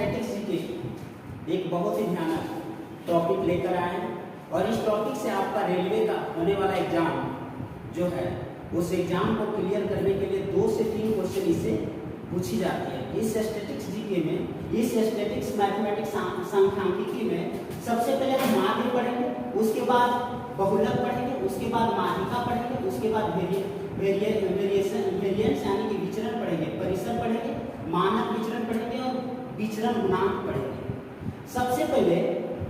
Statics GK एक बहुत ही भयानक टॉपिक लेकर आए हैं और इस टॉपिक से आपका रेलवे का होने वाला एग्जाम जो है उस एग्जाम को क्लियर करने के लिए 2 से 3 क्वेश्चन इससे पूछी जाती है। इस स्टैटिक्स जीके में, इस स्टैटिक्स मैथमेटिक्स सांख्यिकी में सबसे पहले हम माध्य पढ़ेंगे, उसके बाद बहुलक पढ़ेंगे, उसके बाद माध्यिका पढ़ेंगे, उसके बाद वेरिएंस यानी कि विचरण पढ़ेंगे, परिसर पढ़ेंगे, मानक विचरण पढ़ेंगे और विचरण गुणांक पढ़ेंगे। सबसे पहले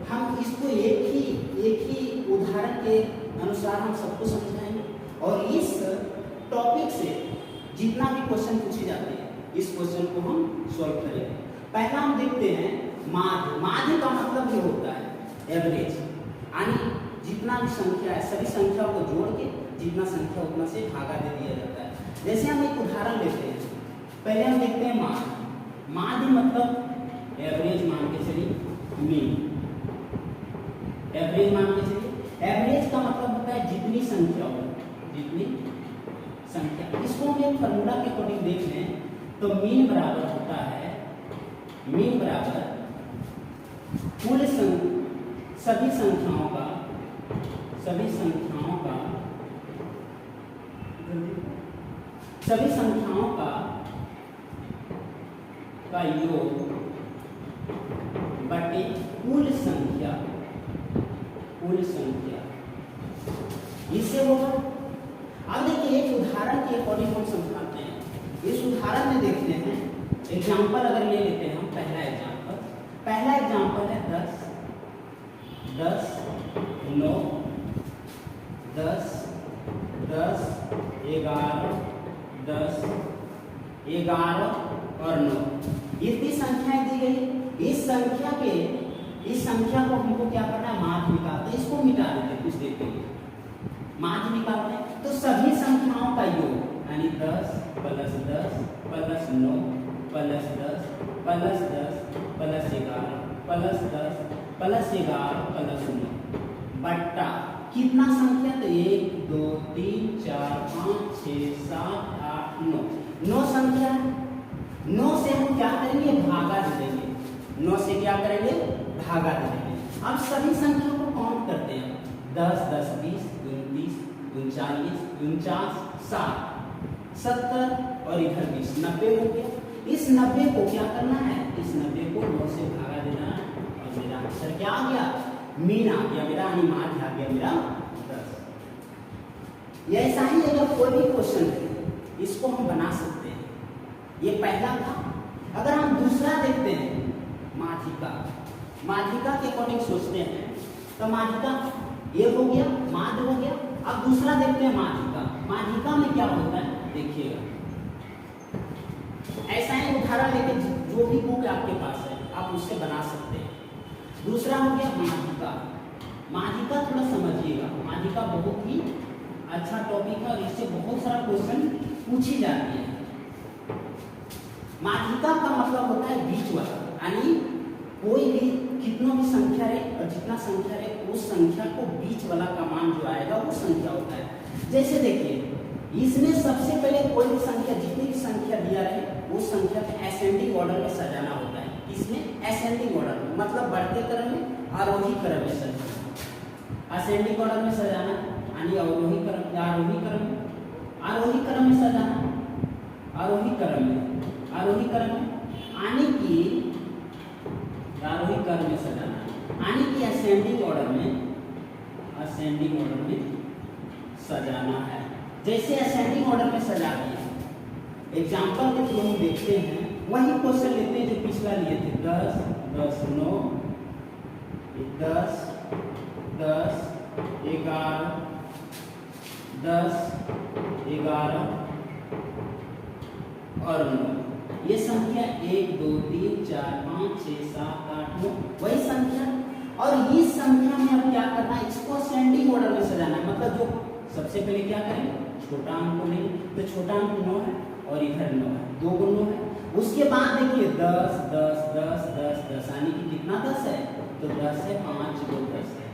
हम इसको एक ही उदाहरण के अनुसार हम सबको समझाएंगे और इस टॉपिक से जितना भी क्वेश्चन पूछे जाते हैं इस क्वेश्चन को हम सॉल्व करेंगे। पहला हम देखते हैं माध्य। माध्य का मतलब ये होता है एवरेज, यानी जितना भी संख्या है सभी संख्या को जोड़ के जितना संख्या उतना से भागा दे दिया जाता है। जैसे हम एक उदाहरण लेते हैं, पहले हम देखते हैं माध्य। माध्य मतलब एवरेज मान के चलिए, मीन एवरेज मान के चलिए। एवरेज का मतलब होता है जितनी संख्या हो, जितनी संख्या। इसको हम एक फॉर्मूला के अकॉर्डिंग देख लें तो मीन बराबर होता है, मीन बराबर कुल सभी संख्याओं का योग बटे कुल संख्या, इससे होगा। अब देखिए एक उदाहरण के अकॉर्डिंग हम समझाते हैं। इस उदाहरण में देखते हैं, एग्जाम्पल अगर ले लेते हैं हम, पहला एग्जाम्पल है 10, 10, 9, 10, 10, 11, 10, 11 और 9, इतनी संख्याएं दी गई। इस संख्या को हमको क्या करना है, माध्य निकालते हैं। इसको मिटा देते हैं कुछ देर के लिए, माध्य निकालते हैं। तो सभी संख्याओं का योग यानी 10 plus 10 plus 9 plus 10 plus 10 plus 11 plus 10 plus 11 plus 9 बट्टा कितना संख्या, तो 1 2 3 4 5 6 7 8 9, 9 संख्या। 9 से हम क्या करेंगे, भागा दे देंगे। 9 से क्या करेंगे, भागा दे देंगे। अब सभी संख्या को काउंट करते हैं, 10 10 20 29 39 49 60 70 और इधर 20 90 हो गया। इस 90 को क्या करना है, इस 90 को 9 से भागा देना है और मेरा आंसर क्या आ गया, मीन आ गया मेरा, यानी माध्य आ गया मेरा 10। ऐसा ही अगर कोई भी क्वेश्चन है इसको हम बना सकते हैं। ये पहला था। अगर हम दूसरा देखते हैं माध्यिका के अकॉर्डिंग सोचते हैं तो माध्यिका ये हो गया, माध्य हो गया। अब दूसरा देखते हैं माध्यिका में क्या होता है देखिएगा। ऐसा ही उदाहरण लेके जो भी बुक आपके पास है आप उससे बना सकते हैं। दूसरा हो गया माध्यिका थोड़ा समझिएगा। माध्यिका बहुत ही अच्छा टॉपिक है और इससे बहुत सारा क्वेश्चन पूछी जाती है। माध्यिका का मतलब होता है बीच वाला, यानी कोई भी कितना भी संख्या है और जितना संख्या है उस संख्या को बीच वाला का मान जो आएगा वो संख्या होता है। जैसे देखिए इसमें सबसे पहले कोई भी संख्या, जितनी भी संख्या दिया रहे उस संख्या को असेंडिंग ऑर्डर में सजाना होता है। इसमें असेंडिंग ऑर्डर में मतलब बढ़ते क्रम में, आरोही क्रम में सजाना। असेंडिंग ऑर्डर में सजाना यानी आरोही क्रम में सजाना, आरोही क्रम में यानी कि आरोही क्रम में सजाना, यानी कि असेंडिंग ऑर्डर में सजाना है। जैसे असेंडिंग ऑर्डर में सजा दिया, एग्जाम्पल के थ्रू हम देखते हैं, वही क्वेश्चन लेते हैं जो पिछला लिए थे, 10 10 9 10 10 11 10 11 और 9। ये संख्या 1 2 3 4 5 6 7 8 9 वही संख्या। और इस संख्या में अब क्या करना है, इसको असेंडिंग ऑर्डर में सजाना है। मतलब जो सबसे पहले क्या करेंगे, छोटा अंक को लेंगे, तो छोटा अंक 9 है और इधर 9 है, 2 को 9 है। उसके बाद देखिए 10 10 10 10 10 यानी कि कितना 10 है, तो 10 है, 5 2 10 है,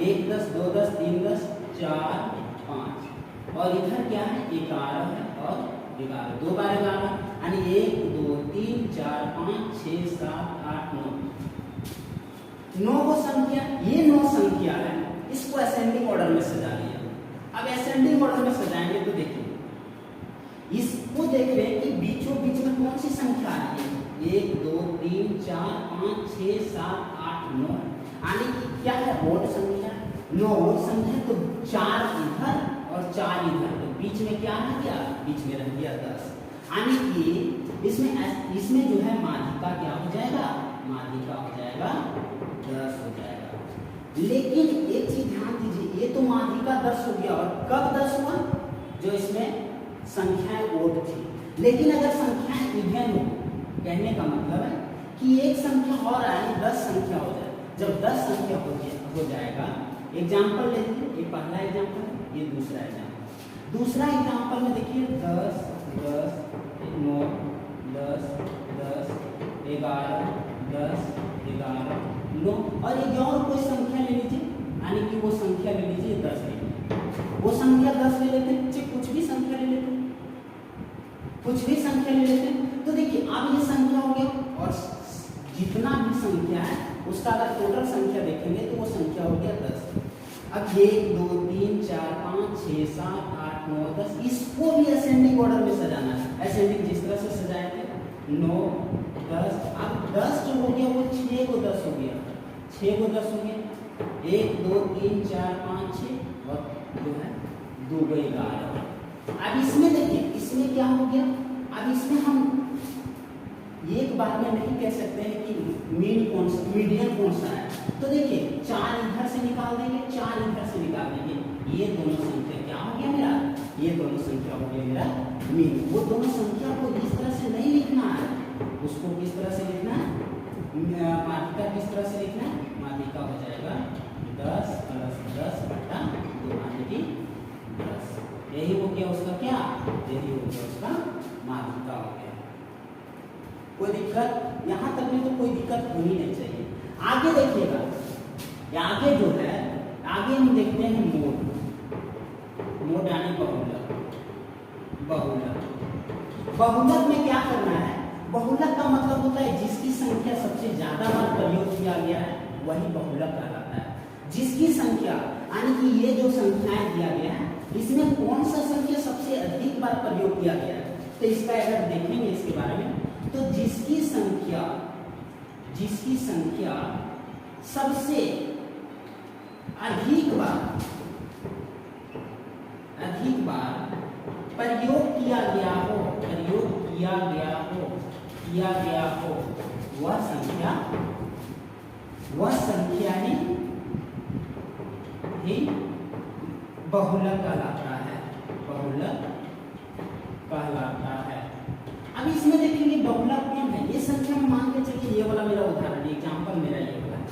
1 10 2 10 3 10 4 5 और इधर क्या है 11 है और 11, 2 बार 11 यानी 1 2 3 4 5 6 7 8 9 को संख्या, ये 9 संख्या है, इसको असेंडिंग ऑर्डर में सजा लिया। अब असेंडिंग ऑर्डर में सजाएंगे तो देखिए इसको देख रहे हैं कि बीचों बीच में कौन सी संख्या आ रही है, 1 2 3 4 5 6 7 8 9, यानी कि क्या है ओड संख्या, 9 ओड संख्या, तो 4 इधर और 4 इधर, तो बीच में क्या रह गया, बीच में रह गया 10, यानी कि इसमें जो है माध्यिका क्या हो जाएगा, माध्यिका हो जाएगा 10 हो जाएगा। लेकिन एक चीज ध्यान दीजिए, ये तो माध्यिका 10 हो गया, और कब 10 हुआ, जो इसमें संख्याएं ओड थी। लेकिन अगर संख्याएं इवन हो, कहने का मतलब है कि एक संख्या और आए 10 संख्या हो जाए, जब 10 संख्या हो जाएगा, एग्जाम्पल लेते हैं, ये पहला एग्जाम्पल है, ये दूसरा एग्जाम्पल। दूसरा एग्जाम्पल में देखिए 10 10 9 10 10 11 10 11 9, और एक और कोई संख्या ले लीजिए, यानी कि वो संख्या ले लीजिए 10 ले लीजिए, वो संख्या 10 ले लेते हैं, चाहे कुछ भी संख्या ले लेते हैं, कुछ भी संख्या ले लेते हैं। तो देखिए अब ये संख्या हो गया, और जितना भी संख्या है उसका अगर टोटल संख्या देखेंगे तो वो संख्या हो गया 10। अब 1 2 3 4 5 6 7 8 9 10, इसको भी असेंडिंग ऑर्डर में सजाना है, असेंडिंग जिस तरह से सजाए थे 9 10, अब 10 जो हो गया वो 6 को 10 हो गया, 6 को 10 हो गया, 1 2 3 4 5 6, और जो है 2 को 11। अब इसमें देखिए इसमें क्या हो गया, अब इसमें हम एक बार में नहीं कह सकते हैं कि मीडियन कौन सा है, तो देखिए 4 इधर से निकाल देंगे, 4 इधर से निकाल देंगे, ये दोनों संख्या क्या हो गया मेरा, ये दोनों संख्या हो गया मेरा मीन। वो दोनों संख्या को इस तरह से नहीं लिखना है, उसको किस तरह से लिखना है, माध्यिका किस तरह से लिखना है, माध्यिका हो जाएगा 10 + 10 बटा 2, यानी कि 10। यही हो गया उसका क्या, यही हो गया उसका माध्यिका हो गया। कोई दिक्कत, यहाँ तक में तो कोई दिक्कत होनी नहीं चाहिए। आगे देखिएगा, आगे जो है, आगे हम देखते हैं मोड, मोड यानी बहुलक। बहुलक में क्या करना है, बहुलक का मतलब होता है जिसकी संख्या सबसे ज्यादा बार प्रयोग किया गया है वही बहुलक कहलाता है। जिसकी संख्या, यानी कि ये जो संख्याएं दिया गया है इसमें कौन सा संख्या सबसे अधिक बार प्रयोग किया गया है, तो इसका अगर देखेंगे इसके बारे में, तो जिसकी संख्या सबसे अधिक बार प्रयोग किया गया हो वह संख्या ही बहुलक कहलाता है, बहुलक कहलाता है। अब इसमें देखेंगे बहुलक कौन है, ये संख्या में मान के चलिए, ये वाला मेरा उदाहरण, एग्जाम्पल मेरा ये वाला है,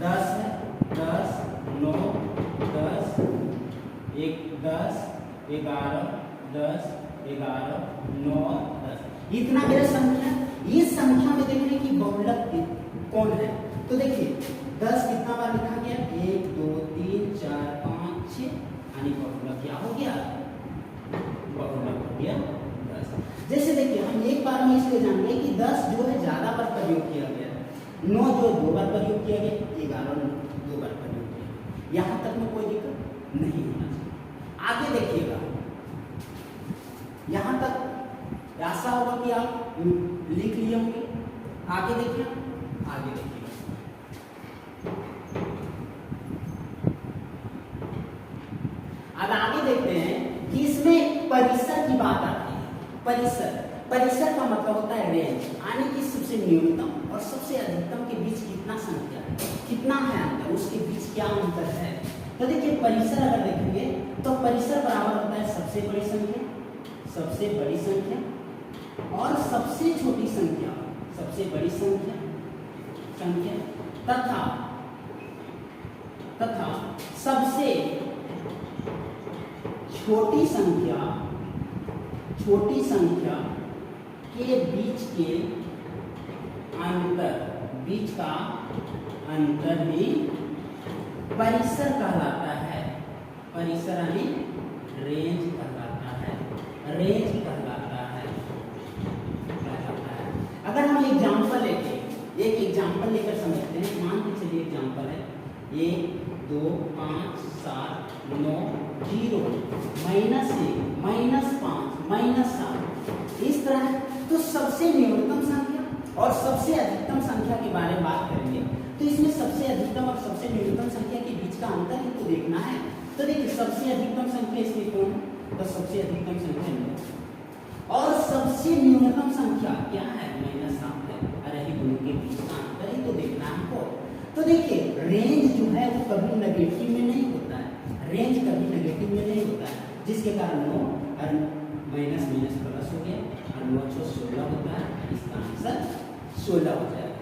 10 है, 10 9 10 1 10 11 10 11 9 10, इतना मेरा संख्या। इस संख्या में देखेंगे कि बहुलक कौन है, तो देखिए 10 कितना बार लिखा गया, 1 2 3 4 5 6, यानी बहुलक क्या हो गया, बहुलक हो गया 10। जैसे देखिए हम एक बार में इसलिए जान गए कि 10 जो है ज्यादा बार प्रयोग किया गया, 9 जो 2 बार प्रयोग किया गया, 11 2 बार प्रयोग किया, यहाँ तक में कोई दिक्कत नहीं होना चाहिए। आगे देखिएगा, यहाँ तक ऐसा होगा कि आप लिख लिए होंगे। आगे देखिए, आगे देखिए, अब आगे देखते हैं कि इसमें परिसर की बात आती है। परिसर का मतलब होता है रेंज, यानी कि सबसे न्यूनतम और सबसे अधिकतम के बीच कितना संख्या है, कितना है अंतर, उसके बीच क्या अंतर है। तो देखिए परिसर अगर देखेंगे तो परिसर बराबर होता है सबसे बड़ी संख्या और सबसे छोटी संख्या, सबसे बड़ी संख्या तथा सबसे छोटी संख्या के बीच का अंतर ही परिसर कहलाता है। परिसर यानी रेंज कहलाता है, रेंज कहलाता है। अगर हम एग्जाम्पल लेते एक एग्जाम्पल लेकर समझते हैं। मान के चलिए एग्जाम्पल है 1 2 5 7 9 0 -1 -5 -7 इस तरह। तो सबसे न्यूनतम संख्या और सबसे अधिकतम संख्या के बारे में बात करेंगे। तो इसमें सबसे अधिकतम और सबसे न्यूनतम संख्या के बीच का अंतर ही तो देखना है। तो देखिए सबसे अधिकतम संख्या इसमें कौन है? तो सबसे अधिकतम संख्या 9 और सबसे न्यूनतम संख्या क्या है? -7 है। अरे दोनों के बीच का अंतर ही तो देखना है हमको। तो देखिए रेंज जो है वो कभी नेगेटिव में नहीं होता है, रेंज कभी नेगेटिव में नहीं होता है, जिसके कारण 9 और माइनस माइनस प्लस हो गया और 9 6 16 होता है। इसका आंसर 16 हो जाएगा।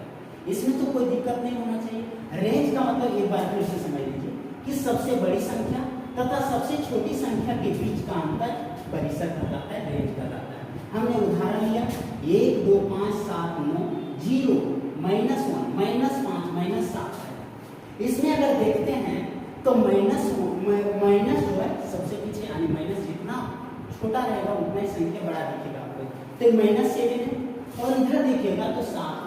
इसमें तो कोई दिक्कत नहीं होना चाहिए। रेंज का मतलब एक बार फिर से समझ लीजिए कि सबसे बड़ी संख्या तथा सबसे छोटी संख्या के बीच का अंतर परिसर कहलाता है, रेंज कहलाता है। हमने उदाहरण लिया 1 2 5 7 9 0 -1 -5 -7 है। इसमें अगर देखते हैं तो माइनस जो है सबसे पीछे, यानी माइनस जितना छोटा रहेगा उतना ही संख्या बड़ा दिखेगा आपको। तो -7 है और इधर देखिएगा तो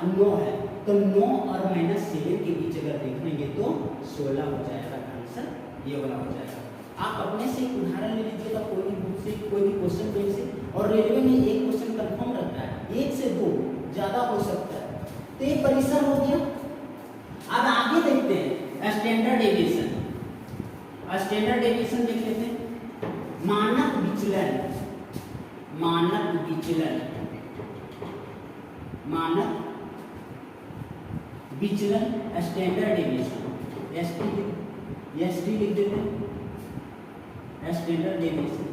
9 है। तो 9 और -7 के बीच अगर देखेंगे तो 16 हो जाएगा। आंसर ये वाला हो जाएगा। आप अपने से एक उदाहरण ले लीजिएगा, कोई भी बुक से, कोई भी क्वेश्चन पेज से। और रेलवे में एक क्वेश्चन कंफर्म रहता है, 1 से 2 ज्यादा हो सकता है। तो ये परिसर हो गया। अब आगे देखते हैं स्टैंडर्ड डेविएशन। स्टैंडर्ड डेविएशन देख लेते हैं। मानक विचलन, मानक विचलन, मानक विचलन स्टैंडर्ड डेविएशन, एसडी लिख देते हैं। स्टैंडर्ड डेविएशन,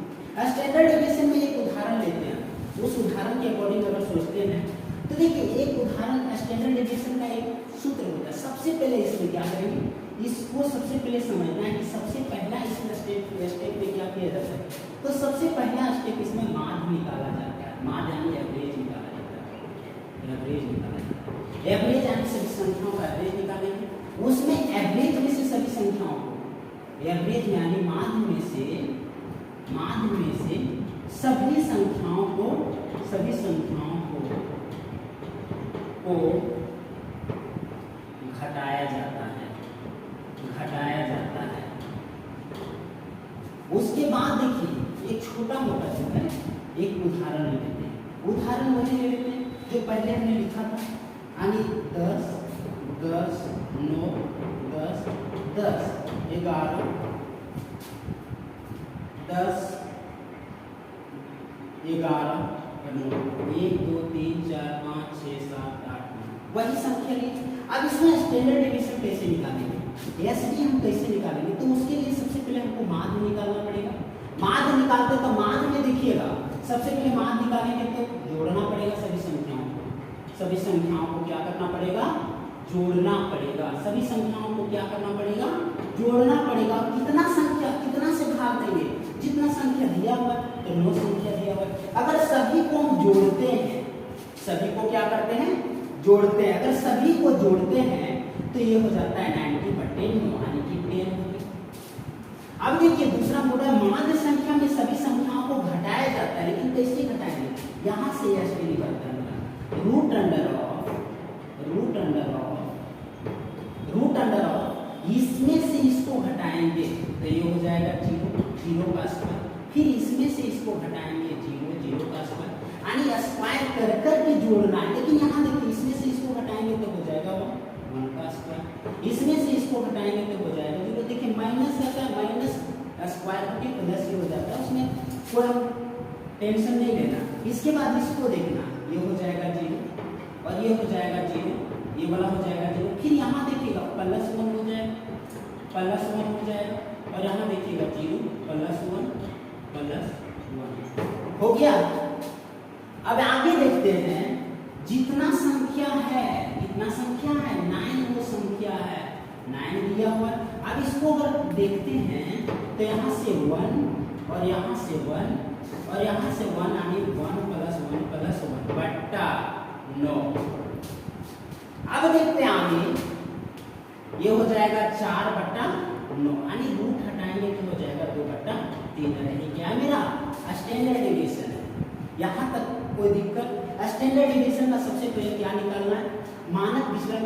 स्टैंडर्ड डेविएशन में एक उदाहरण लेते हैं। उस उदाहरण के अकॉर्डिंग अगर सोचते हैं तो देखिए एक उदाहरण स्टैंडर्ड डेविएशन का एक सूत्र होता है। सबसे पहले इसमें क्या करेंगे, इसको सबसे पहले समझना है कि सबसे पहला इसमें स्टेप में क्या किया जाता है। तो सबसे पहला स्टेप इसमें माध्य निकाला जाता है। माध्य यानी एवरेज निकाला जाता है, एवरेज निकाला जाता है। एवरेज यानी सभी संख्याओं का एवरेज निकालेंगे। उसमें एवरेज में से सभी संख्याओं को, एवरेज यानी माध्य में से सभी संख्याओं को घटाया जाता है। उसके बाद देखिए एक छोटा मोटा जो है एक उदाहरण ले लेते हैं। उदाहरण वही ले लेते हैं जो पहले हमने लिखा था, यानी 10 10 9 10 10 11 10 11 9 1 2 3 4 5 6 7 8 9 वही संख्या ली। अब इसमें स्टैंडर्ड डेविएशन कैसे निकालेंगे, एसडी हम कैसे निकालेंगे? तो उसके लिए सबसे पहले हमको माध्य निकालना पड़ेगा। माध्य निकालते तो माध्य में देखिएगा सबसे पहले माध्य निकालेंगे तो जोड़ना पड़ेगा सभी संख्याओं को। सभी संख्याओं को क्या करना पड़ेगा? जोड़ना पड़ेगा। सभी संख्याओं को क्या करना पड़ेगा? जोड़ना पड़ेगा। कितना संख्या, कितना से भाग देंगे? जितना संख्या दिया हुआ है, तो 9 संख्या दिया हुआ है। अगर सभी को हम जोड़ते हैं, सभी को क्या करते हैं? जोड़ते हैं। अगर सभी को जोड़ते हैं तो ये हो जाता है 90/10, यानी कि 10 होगी। अब देखिए दूसरा मोड है माध्य संख्या में सभी संख्याओं को घटाया जाता है। लेकिन कैसे घटाएंगे? यहाँ से ऐसे निकलता है रूट अंडर ऑफ इसमें से इसको घटाएंगे तो ये हो जाएगा 0 का स्क्वायर। फिर इसमें से इसको घटाएंगे 0 का स्क्वायर, यानी स्क्वायर कर के जोड़ना है। लेकिन यहाँ देखिए इसमें से इसको घटाएंगे तो हो जाएगा 1 का स्क्वायर, इसमें से इसको घटाएंगे तो हो जाएगा 0। देखिए माइनस रहता है, माइनस स्क्वायर होके प्लस ही हो जाता है, उसमें कोई टेंशन नहीं लेना। इसके बाद इसको देखना, ये हो जाएगा 0 और ये हो जाएगा 0, ये वाला हो जाएगा 0। फिर यहाँ देखिएगा +1 हो जाएगा, +1 हो जाएगा और यहाँ देखिएगा 0 +1 हो गया। अब आगे देखते हैं जितना संख्या है, कितना संख्या है? 9 वो संख्या है, 9 दिया हुआ। अब इसको अगर देखते हैं तो यहाँ से 1 और यहाँ से 1 और यहाँ से 1, यानी 1 + 1 बट्टा 9। अब देखते हैं आगे, ये हो जाएगा 4/9, यानी रूट हटाएंगे तो हो जाएगा 2/3। रही क्या मेरा स्टैंडर्ड डेविएशन है। यहाँ तक कोई दिक्कत? स्टैंडर्ड डेविएशन का सबसे पहले क्या निकालना है? मानक विचलन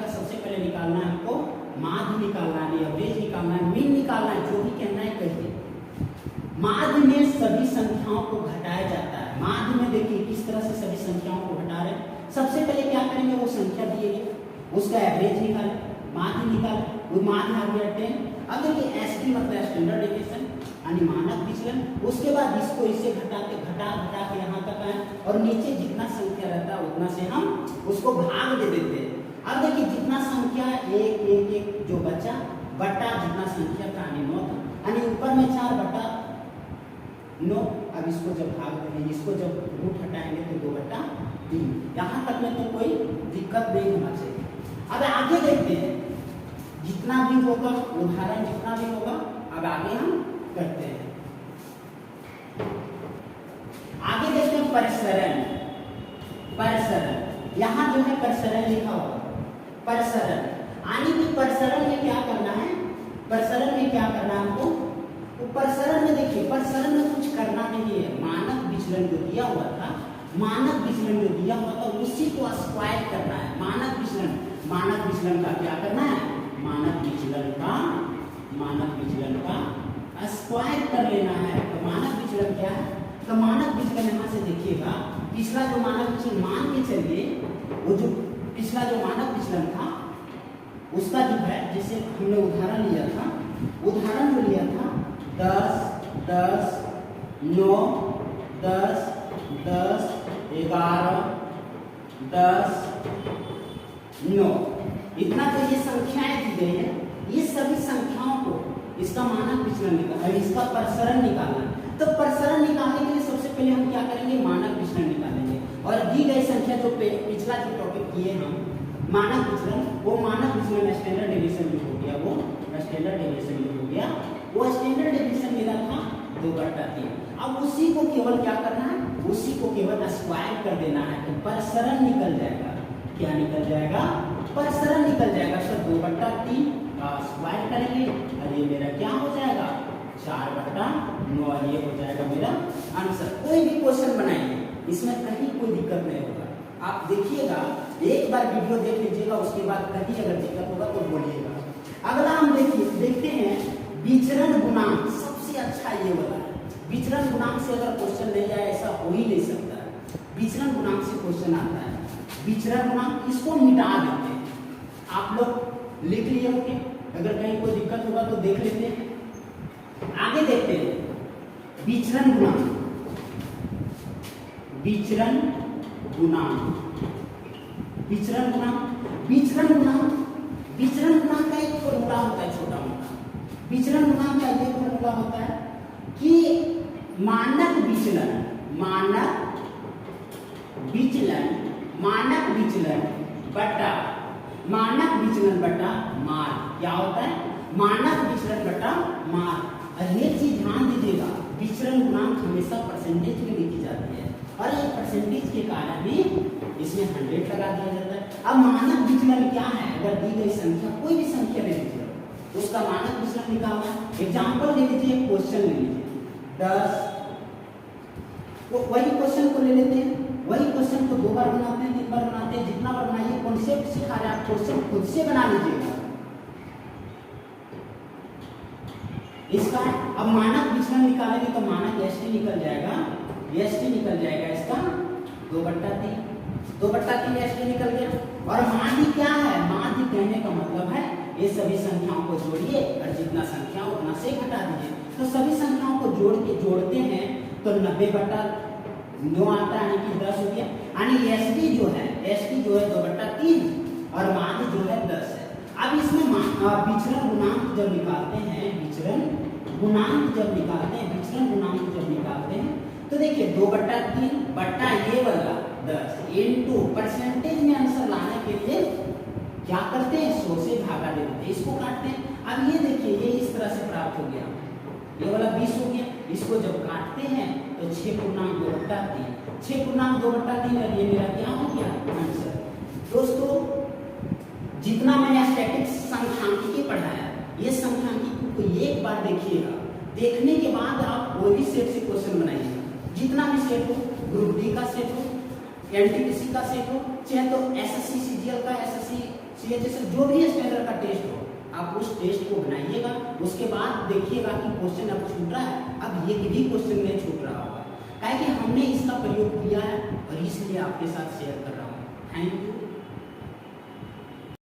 निकालना है, एवरेज निकालना है, मीन निकालना है, जो भी कहना है कहिए। माध्य में सभी संख्याओं को घटाया जाता है। माध्य में देखिए किस तरह से सभी संख्याओं को घटा रहे हैं। सबसे पहले क्या करेंगे, वो संख्या दी है उसका एवरेज निकाले, माध्य निकाले, वो माध्य आ गया 10। अब देखिए एसडी मतलब स्टैंडर्ड डेविएशन यानी मानक विचलन। उसके बाद इसको इससे घटा के यहाँ तक आए और नीचे जितना संख्या रहता है उतना से हम उसको भाग दे देते हैं। अब देखिए जितना संख्या एक एक एक जो बचा बटा जितना संख्या था यानी 9 था, यानी ऊपर में 4 बटा 9। अब इसको जब भाग देंगे, इसको जब रूट हटाएंगे तो 2 बटा 3। यहाँ तक में तो कोई दिक्कत नहीं होना चाहिए। अब आगे देखते हैं, जितना भी होगा उदाहरण जितना भी होगा अब आगे हम करते हैं। आगे देखते हैं परसरण। परसरण यहाँ जो है परसरण लिखा हुआ, परसरण यानी कि परसरण में क्या करना है, परसरण में क्या करना है हमको, तो परसरण में देखिए परसरण में कुछ करना नहीं है। मानक विचलन जो दिया हुआ था, मानक विचलन जो दिया हुआ था उसी को स्क्वायर करना है। मानक विचलन का क्या करना है, मानक विचलन का स्क्वायर कर लेना है। तो मानक विचलन क्या है, तो मानक विचलन यहाँ से देखिएगा, पिछला जो मानक विचलन मान के चलिए, वो जो पिछला जो मानक विचलन था उसका जो है, जैसे हमने उदाहरण लिया था, उदाहरण जो लिया था 10 10 9 10 10 11 10 9 इतना तो ये संख्याएं दी गई है। ये सभी संख्याओं को इसका मानक विचलन निकालना, इसका परसरण निकालना है। तो परसरण निकालने के लिए सबसे पहले हम क्या करेंगे, मानक विचलन निकालेंगे। और दी गई संख्या जो पिछला जो टॉपिक किए हम मानक विचलन, वो मानक विचलन स्टैंडर्ड डेविएशन जो हो गया, वो स्टैंडर्ड डेविएशन जो हो गया, वो स्टैंडर्ड डेविएशन मेरा था 2/3। अब उसी को केवल क्या करना है, उसी को केवल स्क्वायर कर देना है तो परसरण निकल जाएगा। क्या निकल जाएगा, परसरण निकल जाएगा। तो 2/3 का स्क्वायर करेंगे और ये मेरा क्या हो जाएगा, 4/9 और ये हो जाएगा मेरा आंसर। कोई भी क्वेश्चन बनाइए इसमें कहीं कोई दिक्कत नहीं होगा। आप देखिएगा, एक बार वीडियो देख लीजिएगा, उसके बाद कहीं अगर दिक्कत होगा तो बोलिएगा। अगला हम देखते हैं विचरण गुणांक। सबसे अच्छा ये वाला है, विचरण गुणांक से अगर क्वेश्चन नहीं आए ऐसा हो ही नहीं सकता है। विचरण गुणांक से क्वेश्चन आता है। विचरण गुणांक इसको मिटा देते हैं, आप लोग लिख लिए होंगे, अगर कहीं कोई दिक्कत होगा तो देख लेते हैं। आगे देखते हैं विचरण गुणांक। विचरण गुणांक, विचरण गुणांक, विचरण गुणांक, विचरण गुणांक का एक फॉर्मूला होता है छोटा मोटा। विचरण गुणांक का एक फॉर्मूला होता है कि मानक विचलन, मानक विचलन बटा मार। क्या होता है, मानक विचलन बटा मार। और ये चीज ध्यान दीजिएगा, विचरण गुणांक हमेशा परसेंटेज में लिखी जाती है और ये परसेंटेज के कारण भी इसमें 100 लगा दिया जाता है। अब मानक विचलन क्या है, अगर दी गई संख्या कोई भी संख्या ले लीजिए उसका मानक विचलन निकालना है। एग्जाम्पल ले लीजिए, क्वेश्चन ले लीजिए 10, तो वही क्वेश्चन को ले लेते हैं, वही क्वेश्चन को 2 बार बनाते हैं, 3 बार बनाते हैं, जितना बार बनाइए। कॉन्सेप्ट सिखा रहे हैं, आप क्वेश्चन खुद से बना लीजिएगा इसका। अब मानक विचलन निकालेंगे तो मानक एसटी निकल जाएगा, एसटी निकल जाएगा इसका 2/3, 2/3 एसटी निकल गया। और माध्य क्या है, माध्य कहने का मतलब है ये सभी संख्याओं को जोड़िए और जितना संख्या उतना से घटा दीजिए। तो सभी संख्याओं को जोड़ते हैं तो 90/9 आता है, यानी कि 10 हो गया। यानी एसटी जो है 2/3 और माध्य जो है 10 है। अब इसमें विचरण गुणांक जब निकालते हैं, विचरण गुणांक जब निकालते हैं तो देखिए 2/3 बट्टा ये वाला 10 इनटू परसेंटेज में आंसर लाने के लिए क्या करते हैं, 100 से भागा देते हैं, इसको काटते हैं। अब ये देखिए ये इस तरह से प्राप्त हो गया, ये वाला 20 हो गया। इसको जब काटते हैं तो 6/2/3, 6/2/3 और ये मेरा क्या हो गया आंसर। दोस्तों जितना मैंने स्टैटिक संख्यांकिकी पढ़ाया, ये संख्यांकिकी को एक बार देखिएगा, देखने के बाद आप कोई भी सेट से क्वेश्चन बनाइएगा। जितना भी सेट हो, ग्रुप डी का सेट हो, एनटीपीसी का सेट हो, चाहे तो एसएससी सीजीएल का, एसएससी सीएचएसएल जो भी स्टैंडर्ड का टेस्ट हो, आप उस टेस्ट को बनाइएगा, उसके बाद देखिएगा कि क्वेश्चन अब छूट रहा है। अब ये भी क्वेश्चन नहीं छूट रहा होगा, काहे कि हमने इसका प्रयोग किया है और इसलिए आपके साथ शेयर कर रहा हूँ। Thank you.